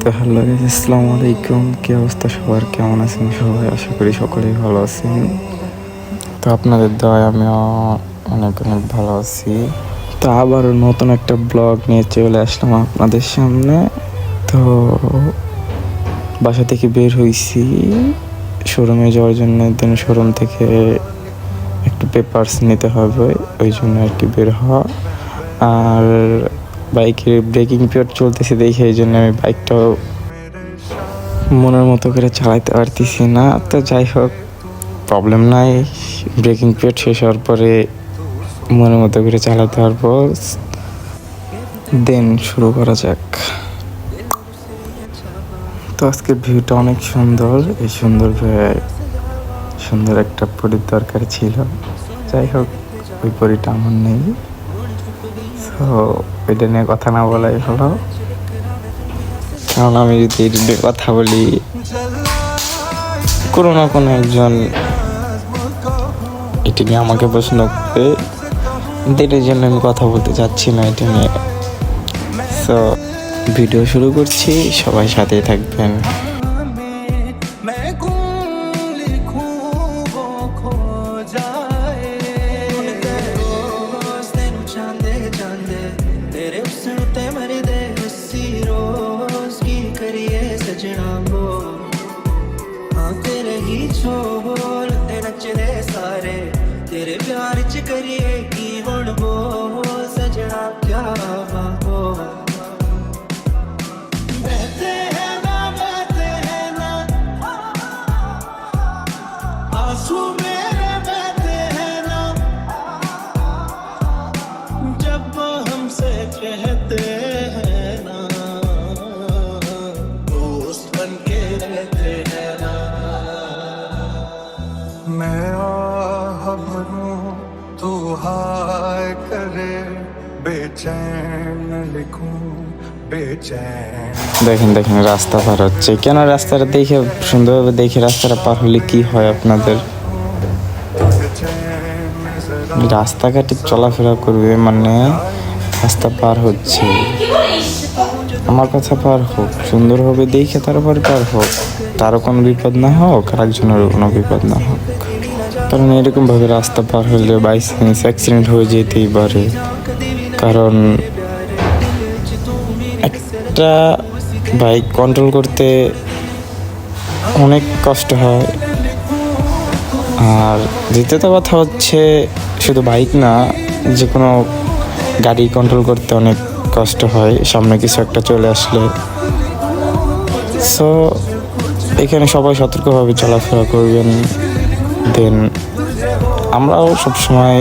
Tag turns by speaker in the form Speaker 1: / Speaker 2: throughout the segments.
Speaker 1: তো হ্যালো আসসালামু আলাইকুম, কি অবস্থা সবার, কেমন আছেন সবাই? আশা করি সকলেই ভালো আছেন। তো আপনাদের দয়ায় আমিও অনেক অনেক ভালো আছি। তো আবারও নতুন একটা ব্লগ নিয়ে চলে আসলাম আপনাদের সামনে। তো বাসা থেকে বের হয়েছি শোরুমে যাওয়ার জন্য। দেন শোরুম থেকে একটু পেপারস নিতে হবে, ওই জন্য আর কি বের হওয়া। আর বাইকের ব্রেকিং পিরিয়ড চলতেছে দেখে এই জন্য আমি বাইকটাও মনের মতো করে চালাইতে পারতেছি না। তো যাই হোক, প্রবলেম নাই, ব্রেকিং পিরিয়ড শেষ হওয়ার পরে মনের মতো করে চালাতে পারবো। দেন শুরু করা যাক। তো আজকের ভিউটা অনেক সুন্দর, এই সুন্দর একটা পরীর দরকার ছিল। যাই হোক, ওই পরীটা আমার নেই, তো এটা নিয়ে কথা না বলাই ভালো। কারণ আমি যদি এটা নিয়ে কথা বলি, কোনো না কোনো একজন এটা নিয়ে আমাকে প্রশ্ন করবে, এটার জন্য আমি কথা বলতে চাচ্ছি না এটা নিয়ে। সো ভিডিও শুরু করছি, সবাই সাথেই থাকবেন।
Speaker 2: तेरे प्यार च करिए की हुण बोल सजना क्या हो बहते हैं ना आंसू मेरे बहते हैं ना जब वो हमसे कहते हैं ना दोस्त बन के रहते हैं ना मैं भरूं तू हाय करे बेचैन लिखूं बेचैन।
Speaker 1: দেখেন দেখেন রাস্তা পার হচ্ছে, কেন রাস্তাটা দেখে সুন্দরভাবে দেখে রাস্তাটা পার হলে কি হয় আপনাদের? রাস্তাঘাটে চলাফেরা করবে মানে রাস্তা পার হচ্ছে, আমার কথা পার হোক, সুন্দরভাবে দেখে তারপর পার হোক, তারও কোনো বিপদ না হোক আর একজনেরও কোনো বিপদ না হোক। কারণ এরকমভাবে রাস্তা পার হলে বাই চান্স অ্যাক্সিডেন্ট হয়ে যেতেই পারে। কারণ একটা বাইক কন্ট্রোল করতে অনেক কষ্ট হয়। আর দ্বিতীয়ত কথা হচ্ছে, শুধু বাইক না, যে কোনো গাড়ি কন্ট্রোল করতে অনেক কষ্ট হয় সামনে কিছু একটা চলে আসলে। সো এখানে সবাই সতর্কভাবে চলাফেরা করবেন। দেন আমরাও সবসময়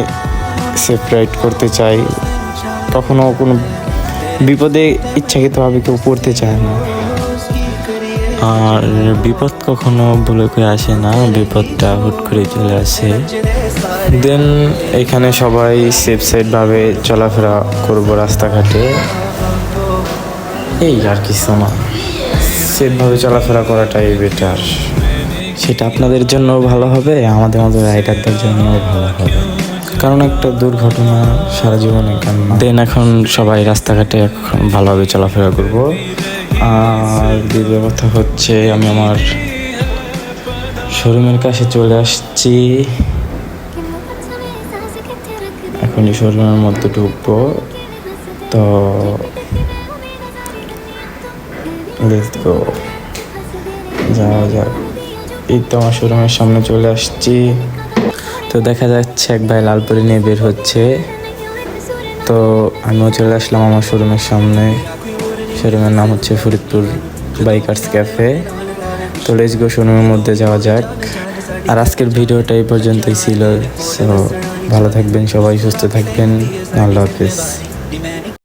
Speaker 1: সেফ রাইড করতে চাই, কখনো কোনো বিপদে ইচ্ছাকৃতভাবে কেউ পড়তে চায় না। আর বিপদ কখনো বলে করে আসে না, বিপদটা হুট করে চলে আসে। দেন এখানে সবাই সেফ সাইডভাবে চলাফেরা করবো রাস্তাঘাটে, এই আর কিছু না, সেফভাবে চলাফেরা করাটাই বেটার। সেটা আপনাদের জন্য ভালো হবে, আমাদের মতো রাইডারদের জন্যও ভালো হবে, কারণ একটা দুর্ঘটনা সারা জীবনে কান্না। দেন এখন সবাই রাস্তাঘাটে এখন ভালোভাবে চলাফেরা করব। আর দ্বিতীয় কথা হচ্ছে, আমি আমার শোরুমের কাছে চলে আসছি, এখনই শোরুমের মধ্যে ঢুকবো। তো লেটস গো, যাওয়া যাক। এই তো আমার শোরুমের সামনে চলে আসছি। তো দেখা যাচ্ছে এক ভাই লালপুরি নিয়ে বের হচ্ছে, তো আমিও চলে আসলাম আমার শোরুমের সামনে। শোরুমের নাম হচ্ছে ফরিদপুর বাইকার্স ক্যাফে। তো লেটস গো, শোরুমের মধ্যে যাওয়া যাক। আর আজকের ভিডিওটা এই পর্যন্তই ছিল। সো ভালো থাকবেন সবাই, সুস্থ থাকবেন, আল্লাহ হাফেজ।